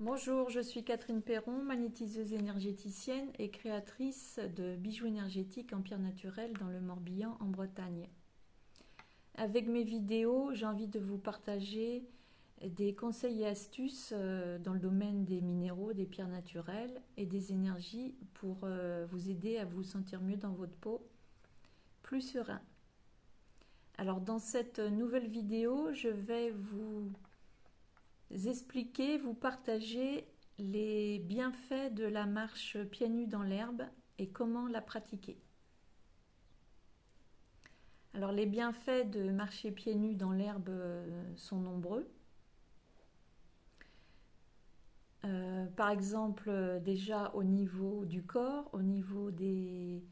Bonjour, je suis Catherine Perron, magnétiseuse énergéticienne et créatrice de bijoux énergétiques en pierre naturelle dans le Morbihan en Bretagne. Avec mes vidéos, j'ai envie de vous partager des conseils et astuces dans le domaine des minéraux, des pierres naturelles et des énergies pour vous aider à vous sentir mieux dans votre peau, plus serein. Alors dans cette nouvelle vidéo, je vais vous expliquer, vous partager les bienfaits de la marche pieds nus dans l'herbe et comment la pratiquer. Alors les bienfaits de marcher pieds nus dans l'herbe sont nombreux. Par exemple, déjà au niveau du corps, au niveau des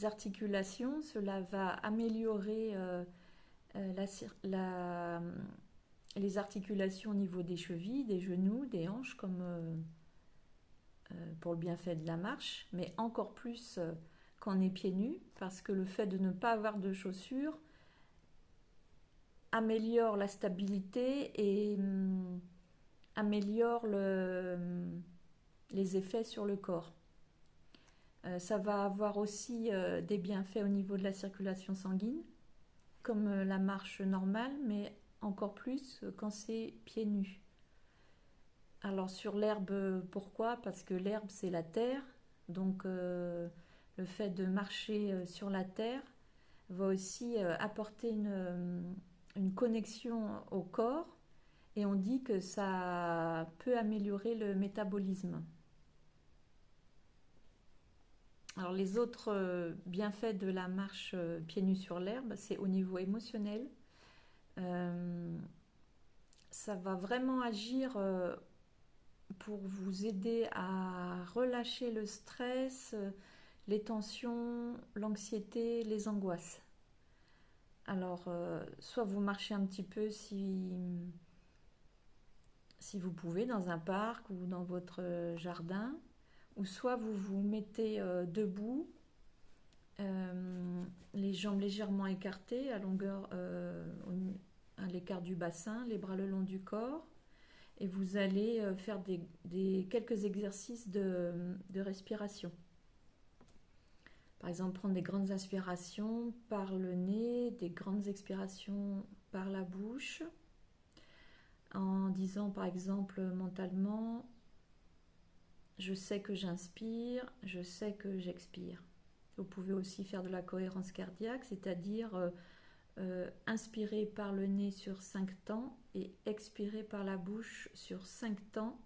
articulations, cela va améliorer les articulations au niveau des chevilles, des genoux, des hanches, comme pour le bienfait de la marche, mais encore plus quand on est pieds nus, parce que le fait de ne pas avoir de chaussures améliore la stabilité et améliore les effets sur le corps. Ça va avoir aussi des bienfaits au niveau de la circulation sanguine, comme la marche normale, mais encore plus quand c'est pieds nus. Alors sur l'herbe, pourquoi? Parce que l'herbe c'est la terre, donc le fait de marcher sur la terre va aussi apporter une connexion au corps et on dit que ça peut améliorer le métabolisme. Alors les autres bienfaits de la marche pieds nus sur l'herbe, c'est au niveau émotionnel. Ça va vraiment agir pour vous aider à relâcher le stress, les tensions, l'anxiété, les angoisses. Alors, soit vous marchez un petit peu si vous pouvez dans un parc ou dans votre jardin, ou soit vous vous mettez debout, les jambes légèrement écartées à l'écart du bassin, les bras le long du corps, et vous allez faire quelques exercices de respiration. Par exemple, prendre des grandes inspirations par le nez, des grandes expirations par la bouche, en disant par exemple mentalement « je sais que j'inspire, je sais que j'expire ». Vous pouvez aussi faire de la cohérence cardiaque, c'est-à-dire inspirer par le nez sur 5 temps et expirer par la bouche sur 5 temps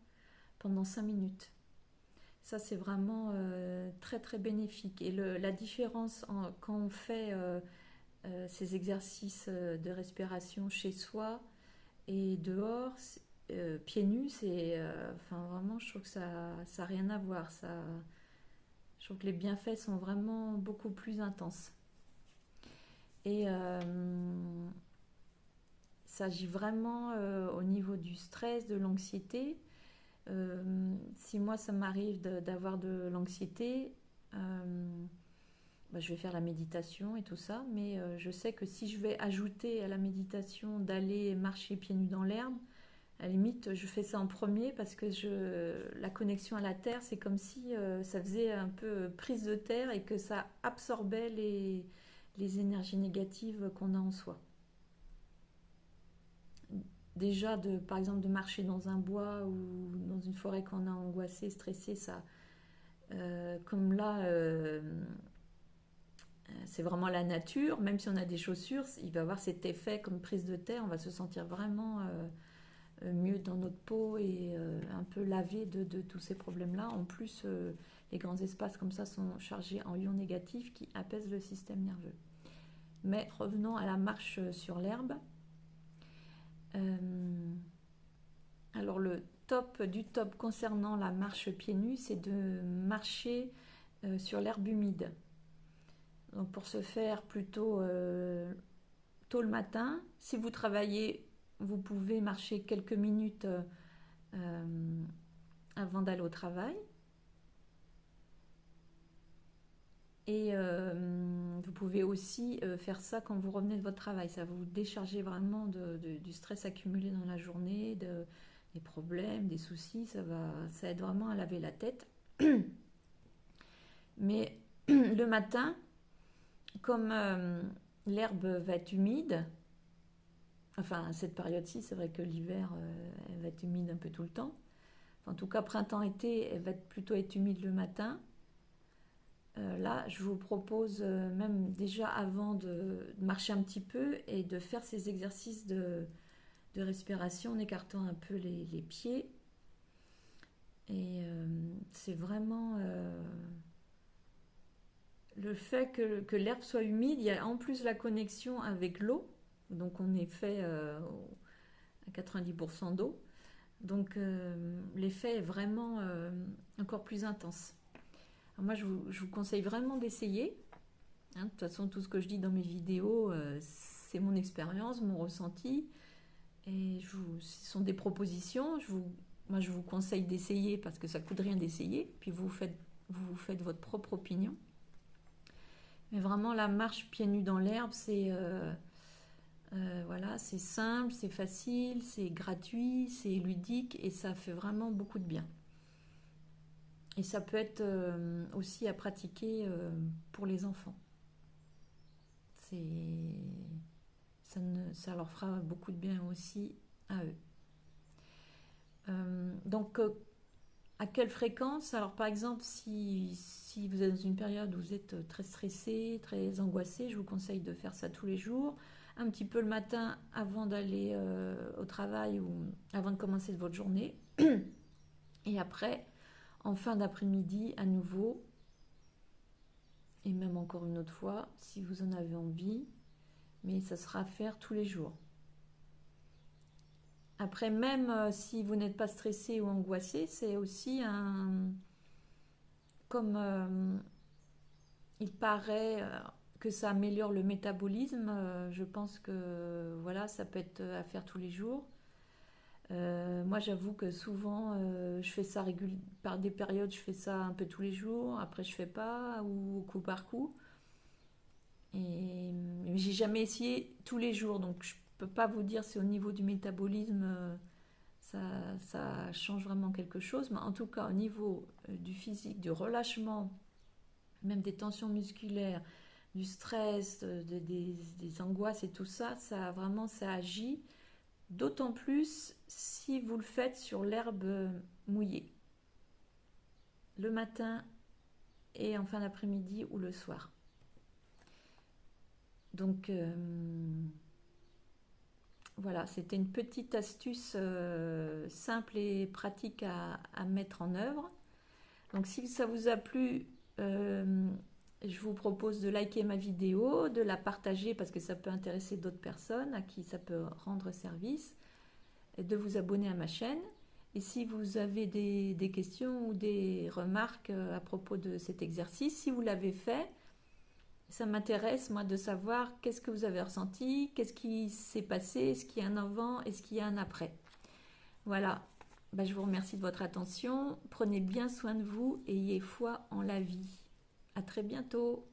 pendant 5 minutes. Ça, c'est vraiment très très bénéfique. Et la différence quand on fait ces exercices de respiration chez soi et dehors, pieds nus, c'est enfin vraiment, je trouve que ça n'a rien à voir. Je trouve que les bienfaits sont vraiment beaucoup plus intenses. Et ça agit vraiment au niveau du stress, de l'anxiété. Si moi ça m'arrive d'avoir de l'anxiété, je vais faire la méditation et tout ça, mais je sais que si je vais ajouter à la méditation d'aller marcher pieds nus dans l'herbe, à la limite je fais ça en premier parce que la connexion à la terre, c'est comme si ça faisait un peu prise de terre et que ça absorbait les énergies négatives qu'on a en soi. Déjà, par exemple, de marcher dans un bois ou dans une forêt qu'on a angoissé, stressé, ça, comme là, c'est vraiment la nature, même si on a des chaussures, il va avoir cet effet comme prise de terre, on va se sentir vraiment mieux dans notre peau et un peu lavé de tous ces problèmes-là. En plus, les grands espaces comme ça sont chargés en ions négatifs qui apaisent le système nerveux. Mais revenons à la marche sur l'herbe. Alors le top du top concernant la marche pieds nus, c'est de marcher sur l'herbe humide. Donc pour ce faire plutôt tôt le matin. Si vous travaillez, vous pouvez marcher quelques minutes avant d'aller au travail. Et vous pouvez aussi faire ça quand vous revenez de votre travail. Ça va vous décharger vraiment du stress accumulé dans la journée, des problèmes, des soucis, ça aide vraiment à laver la tête. Mais le matin, comme l'herbe va être humide, enfin à cette période-ci, c'est vrai que l'hiver, elle va être humide un peu tout le temps. Enfin, en tout cas, printemps-été, elle va plutôt être humide le matin. Là, je vous propose même déjà avant de marcher un petit peu et de faire ces exercices de respiration en écartant un peu les pieds. Et c'est vraiment le fait que l'herbe soit humide, il y a en plus la connexion avec l'eau. Donc on est fait à 90% d'eau. Donc l'effet est vraiment encore plus intense. Alors moi, je vous conseille vraiment d'essayer. Hein, de toute façon, tout ce que je dis dans mes vidéos, c'est mon expérience, mon ressenti. Et ce sont des propositions. Moi, je vous conseille d'essayer parce que ça ne coûte rien d'essayer. Puis vous faites votre propre opinion. Mais vraiment, la marche pieds nus dans l'herbe, voilà, c'est simple, c'est facile, c'est gratuit, c'est ludique et ça fait vraiment beaucoup de bien. Et ça peut être aussi à pratiquer pour les enfants. Ça leur fera beaucoup de bien aussi à eux. Donc, à quelle fréquence? Alors, par exemple, si vous êtes dans une période où vous êtes très stressé, très angoissé, je vous conseille de faire ça tous les jours. Un petit peu le matin avant d'aller au travail ou avant de commencer votre journée. Et après, en fin d'après-midi, à nouveau. Et même encore une autre fois, si vous en avez envie. Mais ça sera à faire tous les jours. Après, même si vous n'êtes pas stressé ou angoissé, c'est aussi comme il paraît que ça améliore le métabolisme, je pense que voilà, ça peut être à faire tous les jours. Moi, j'avoue que souvent, je fais ça par des périodes, je fais ça un peu tous les jours, après je fais pas, ou coup par coup. Et j'ai jamais essayé tous les jours, donc je peux pas vous dire si au niveau du métabolisme ça change vraiment quelque chose, mais en tout cas au niveau du physique, du relâchement, même des tensions musculaires, du stress, des angoisses et tout ça, ça agit. D'autant plus si vous le faites sur l'herbe mouillée, le matin et en fin d'après-midi ou le soir. Donc voilà, c'était une petite astuce simple et pratique à mettre en œuvre. Donc si ça vous a plu, je vous propose de liker ma vidéo, de la partager parce que ça peut intéresser d'autres personnes à qui ça peut rendre service, et de vous abonner à ma chaîne. Et si vous avez des questions ou des remarques à propos de cet exercice, si vous l'avez fait, ça m'intéresse, moi, de savoir qu'est-ce que vous avez ressenti, qu'est-ce qui s'est passé, est-ce qu'il y a un avant, est-ce qu'il y a un après. Voilà, je vous remercie de votre attention. Prenez bien soin de vous et ayez foi en la vie. À très bientôt.